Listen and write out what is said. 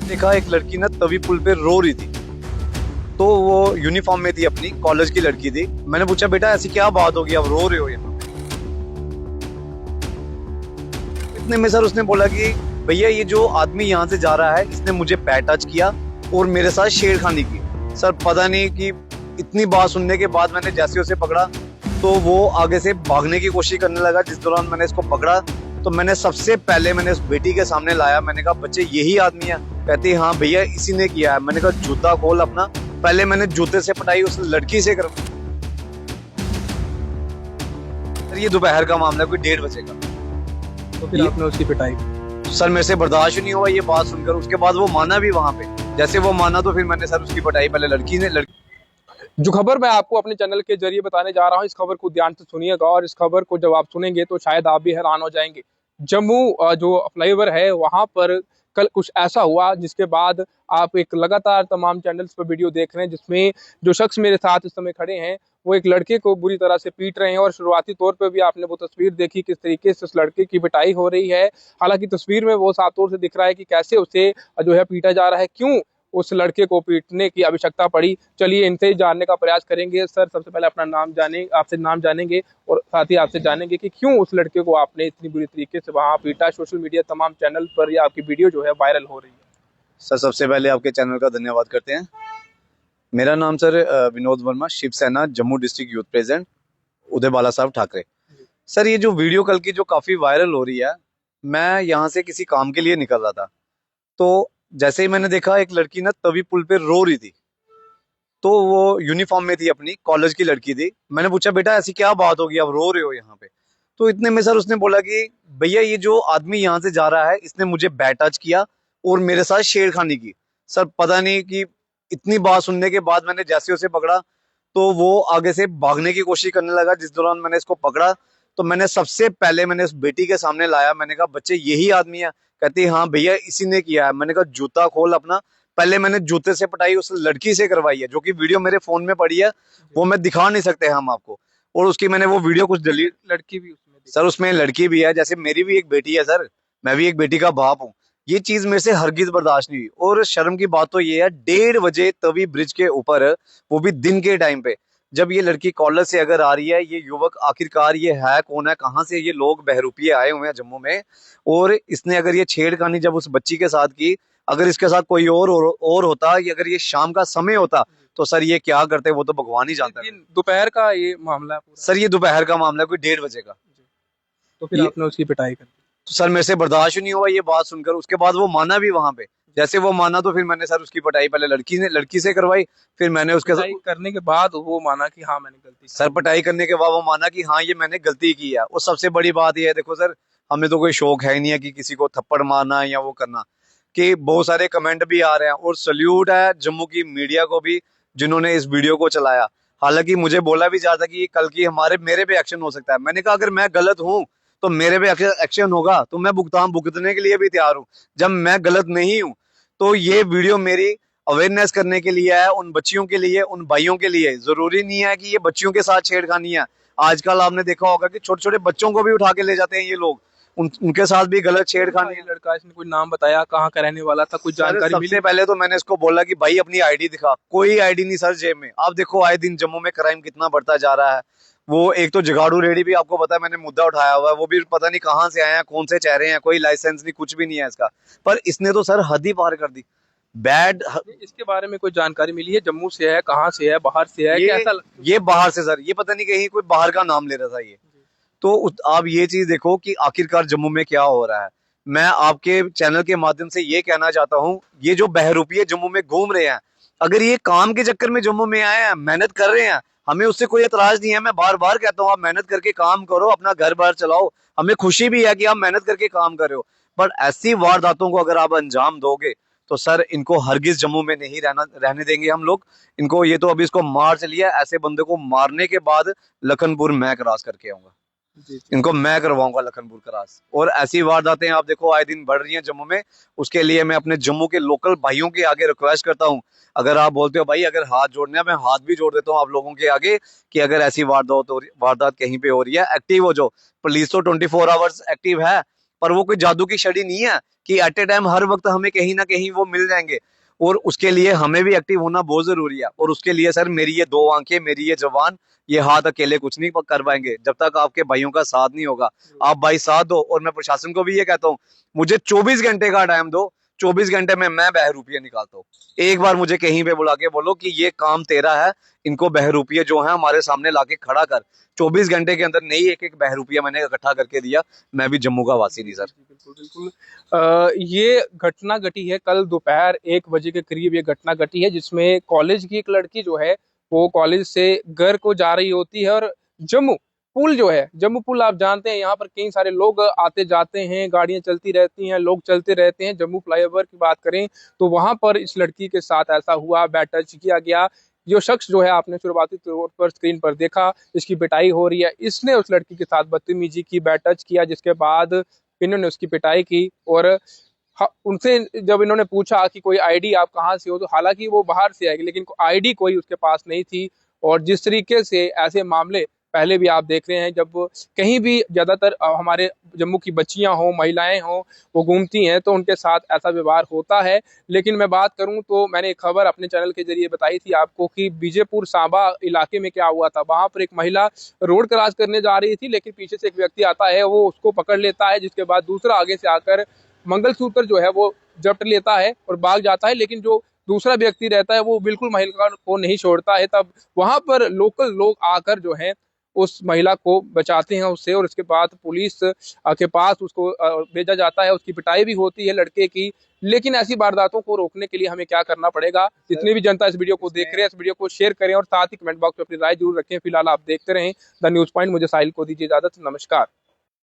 देखा एक लड़की ना तवी पुल पे रो रही थी। तो वो यूनिफॉर्म में थी, अपनी कॉलेज की लड़की थी। मैंने पूछा बेटा ऐसी क्या बात होगी, आप रो रहे हो यहाँ पे? इतने में सर उसने बोला कि भैया ये जो आदमी यहाँ से जा रहा है इसने मुझे पैर टच किया और मेरे साथ छेड़खानी की। सर पता नहीं कि इतनी बात सुनने के बाद मैंने जैसे उसे पकड़ा तो वो आगे से भागने की कोशिश करने लगा। जिस दौरान मैंने इसको पकड़ा तो मैंने सबसे पहले मैंने उस बेटी के सामने लाया। मैंने कहा बच्चे यही आदमी है? कहती हाँ भैया इसी ने किया है। मैंने कहा जूता खोल अपना। पहले मैंने जूते से पिटाई उस लड़की से कर। सर ये दोपहर का मामला है, कोई 1:30 बजे का। तो फिर आपने उसकी पिटाई सर मेरे से बर्दाश्त नहीं हुआ ये बात सुनकर। उसके बाद वो माना भी वहां पे। जैसे वो माना तो फिर मैंने सर उसकी पिटाई पहले लड़की ने जो खबर मैं आपको अपने चैनल के जरिए बताने जा रहा हूं, इस खबर को ध्यान से सुनिएगा और इस खबर को जब आप सुनेंगे तो शायद आप भी हैरान हो जाएंगे। जम्मू जो फ्लाईओवर है वहां पर कल कुछ ऐसा हुआ जिसके बाद आप एक लगातार तमाम चैनल्स पर वीडियो देख रहे हैं जिसमें जो शख्स मेरे साथ इस समय खड़े हैं वो एक लड़के को बुरी तरह से पीट रहे हैं। और शुरुआती तौर पर भी आपने वो तस्वीर देखी किस तरीके से उस लड़के की पिटाई हो रही है। हालांकि तस्वीर में वो साफ तौर से दिख रहा है कि कैसे उसे जो है पीटा जा रहा है, क्यों उस लड़के को पीटने की आवश्यकता पड़ी। चलिए इनसे जानने का प्रयास करेंगे। सर सबसे पहले अपना नाम जाने, आपसे नाम जानेंगे और साथ ही आपसे जानेंगे कि क्यों उस लड़के को आपने इतनी बुरी तरीके से वहां पीटा। सोशल मीडिया तमाम चैनल पर ये आपकी वीडियो जो है वायरल हो रही है। सर सबसे पहले आपके चैनल का धन्यवाद करते हैं। मेरा नाम sir Vinod Verma, Shivsena Jammu district youth president, Uday Bala Sahab Thackeray. Sir ये जो वीडियो कल की जो काफी वायरल हो रही है, मैं यहाँ से किसी काम के लिए निकल रहा था। तो जैसे ही मैंने देखा एक लड़की ना तवी पुल पे रो रही थी। तो वो यूनिफॉर्म में थी, अपनी कॉलेज की लड़की थी। मैंने पूछा बेटा ऐसी क्या बात होगी, आप रो रहे हो यहाँ पे? तो इतने में सर उसने बोला कि भैया ये जो आदमी यहाँ से जा रहा है इसने मुझे बैट टच किया और मेरे साथ छेड़खानी की। सर पता नहीं कि इतनी बात सुनने के बाद मैंने जैसे उसे पकड़ा तो वो आगे से भागने की कोशिश करने लगा। जिस दौरान मैंने इसको पकड़ा तो मैंने सबसे पहले मैंने उस बेटी के सामने लाया। मैंने कहा बच्चे यही आदमी है? कहती हाँ भैया इसी ने किया है। मैंने कहा जूता खोल अपना। पहले मैंने जूते से पिटाई उस लड़की से करवाई है, जो कि वीडियो मेरे फोन में पड़ी है, वो मैं दिखा नहीं सकते हम आपको। और उसकी मैंने वो वीडियो कुछ डिलीट। लड़की भी उसमें सर उसमें लड़की भी है, जैसे मेरी भी एक बेटी है सर, मैं भी एक बेटी का बाप हूँ। ये चीज मेरे से हरगिज बर्दाश्त नहीं हुई। और शर्म की बात तो ये है 1:30 बजे तवी ब्रिज के ऊपर, वो भी दिन के टाइम पे, जब ये लड़की कॉलेज से अगर आ रही है, ये युवक आखिरकार ये है कौन है, कहाँ से ये लोग बहरूपिये आए हुए हैं जम्मू में, और इसने अगर ये छेड़खानी जब उस बच्ची के साथ की, अगर इसके साथ कोई और होता, ये अगर ये शाम का समय होता तो सर ये क्या करते, वो तो भगवान ही जानता है। दोपहर का ये मामला है पूरा। सर ये दोपहर का मामला है, कोई 1:30 बजे का। तो फिर आपने उसकी पिटाई कर दी। तो सर मेरे से बर्दाश्त नहीं हुआ ये बात सुनकर। उसके बाद वो माना भी वहां पे। जैसे वो माना तो फिर मैंने सर उसकी पिटाई पहले लड़की से करवाई। फिर मैंने उसके पिटाई करने के बाद वो माना कि हाँ मैंने गलती की। सर पिटाई करने के बाद वो माना कि हाँ ये मैंने गलती की है। और सबसे बड़ी बात ये है, देखो सर हमें तो कोई शौक है ही नहीं है कि किसी को थप्पड़ मारना या वो करना, कि बहुत सारे कमेंट भी आ रहे हैं। और सल्यूट है जम्मू की मीडिया को भी जिन्होंने इस वीडियो को चलाया। हालांकि मुझे बोला भी जा रहा था कि कल की मेरे पे एक्शन हो सकता है। मैंने कहा अगर मैं गलत हूं तो मेरे पे एक्शन होगा तो मैं भुगतान भुगतने के लिए भी तैयार हूं। जब मैं गलत नहीं हूं तो ये वीडियो मेरी अवेयरनेस करने के लिए है, उन बच्चियों के लिए, उन भाइयों के लिए। जरूरी नहीं है कि ये बच्चियों के साथ छेड़खानी है। आजकल आपने देखा होगा कि छोटे छोटे बच्चों को भी उठा के ले जाते हैं ये लोग, उनके साथ भी गलत छेड़खानी है। लड़का इसने कोई नाम बताया, कहाँ का रहने वाला था, कुछ जानकारी मिली? सबसे पहले तो मैंने इसको बोला कि भाई अपनी आईडी दिखा। कोई आईडी नहीं सर जेब में। आप देखो आए दिन जम्मू में क्राइम कितना बढ़ता जा रहा है। वो एक तो जगाड़ू रेडी भी आपको पता है मैंने मुद्दा उठाया हुआ है, वो भी पता नहीं कहाँ से आए हैं, कौन से चेहरे हैं, कोई लाइसेंस नहीं, कुछ भी नहीं है इसका। पर इसने तो सर हद ही पार कर दी। बैड। इसके बारे में कोई जानकारी मिली है? जम्मू से है, कहाँ से है, बाहर से है, कैसा? ये बाहर से सर, ये पता नहीं कहीं कोई बाहर का नाम ले रहा था ये। तो आप ये चीज देखो कि आखिरकार जम्मू में क्या हो रहा है। मैं आपके चैनल के माध्यम से ये कहना चाहता हूँ, ये जो बहरूपिये जम्मू में घूम रहे हैं, अगर ये काम के चक्कर में जम्मू में आए हैं, मेहनत कर रहे हैं, हमें उससे कोई एतराज नहीं है। मैं बार बार कहता हूँ आप मेहनत करके काम करो, अपना घर बार चलाओ, हमें खुशी भी है कि आप मेहनत करके काम कर रहे हो। बट ऐसी वारदातों को अगर आप अंजाम दोगे तो सर इनको हरगिज जम्मू में नहीं रहने देंगे हम लोग। इनको ये तो अभी इसको मार चलिए, ऐसे बंदे को मारने के बाद लखनपुर मैं क्रॉस करके आऊंगा। इनको मैं करवाऊंगा लखनपुर क्रॉस। और ऐसी वारदातें आप देखो आए दिन बढ़ रही हैं जम्मू में। उसके लिए मैं अपने जम्मू के लोकल भाइयों के आगे रिक्वेस्ट करता हूं, अगर आप बोलते हो भाई अगर हाथ जोड़ने हैं, मैं हाथ भी जोड़ देता हूं आप लोगों के आगे, कि अगर ऐसी वारदात कहीं पे हो रही है, एक्टिव हो जाओ। पुलिस तो 24 आवर्स एक्टिव है, पर वो कोई जादू की छड़ी नहीं है कि एट ए टाइम हर वक्त हमें कहीं ना कहीं वो मिल जाएंगे। और उसके लिए हमें भी एक्टिव होना बहुत जरूरी है। और उसके लिए सर मेरी ये दो आंखें, मेरी ये जवान, ये हाथ अकेले कुछ नहीं कर पाएंगे जब तक आपके भाइयों का साथ नहीं होगा। आप भाई साथ दो। और मैं प्रशासन को भी ये कहता हूँ, मुझे 24 घंटे का टाइम दो, 24 घंटे में मैं बहरूपिये निकालता हूँ। एक बार मुझे कहीं पे बुला के बोलो कि ये काम तेरा है, इनको बहरूपिये जो है हमारे सामने लाके खड़ा कर। 24 घंटे के अंदर नहीं एक एक बहरूपिया मैंने इकट्ठा करके दिया। मैं भी जम्मू का वासी नहीं सर। बिल्कुल बिल्कुल। ये घटना घटी है कल दोपहर 1 बजे के करीब। ये घटना घटी है जिसमें कॉलेज की एक लड़की जो है वो कॉलेज से घर को जा रही होती है, और जम्मू पुल जो है, जम्मू पुल आप जानते हैं, यहाँ पर कई सारे लोग आते जाते हैं, गाड़ियां चलती रहती हैं, लोग चलते रहते हैं। जम्मू फ्लाईओवर की बात करें तो वहां पर इस लड़की के साथ ऐसा हुआ, बैड टच किया गया। जो शख्स जो है आपने शुरुआती तौर पर स्क्रीन पर देखा, इसकी पिटाई हो रही है, इसने उस लड़की के साथ बदतमीजी की, बैड टच किया, जिसके बाद इन्होंने उसकी पिटाई की। और उनसे जब इन्होंने पूछा कि कोई आईडी आप कहाँ से हो, तो हालांकि वो बाहर से आएगी लेकिन आईडी कोई उसके पास नहीं थी। और जिस तरीके से ऐसे मामले पहले भी आप देख रहे हैं, जब कहीं भी ज्यादातर हमारे जम्मू की बच्चियां हों, महिलाएं हों, वो घूमती हैं तो उनके साथ ऐसा व्यवहार होता है। लेकिन मैं बात करूं तो मैंने एक खबर अपने चैनल के जरिए बताई थी आपको कि बीजेपुर सांबा इलाके में क्या हुआ था। वहां पर एक महिला रोड क्रॉस करने जा रही थी, लेकिन पीछे से एक व्यक्ति आता है, वो उसको पकड़ लेता है, जिसके बाद दूसरा आगे से आकर मंगलसूत्र जो है वो जब्त लेता है और भाग जाता है। लेकिन जो दूसरा व्यक्ति रहता है वो बिल्कुल महिला को नहीं छोड़ता है। तब वहां पर लोकल लोग आकर जो है उस महिला को बचाते हैं उससे, और इसके बाद पुलिस के पास उसको भेजा जाता है। उसकी पिटाई भी होती है लड़के की। लेकिन ऐसी वारदातों को रोकने के लिए हमें क्या करना पड़ेगा? जितनी भी जनता इस वीडियो को देख रहे हैं, इस वीडियो को शेयर करें और साथ ही कमेंट बॉक्स में अपनी राय जरूर रखें। फिलहाल आप देखते रहें द न्यूज पॉइंट। मुझे साहिल को दीजिए इजाजत। नमस्कार।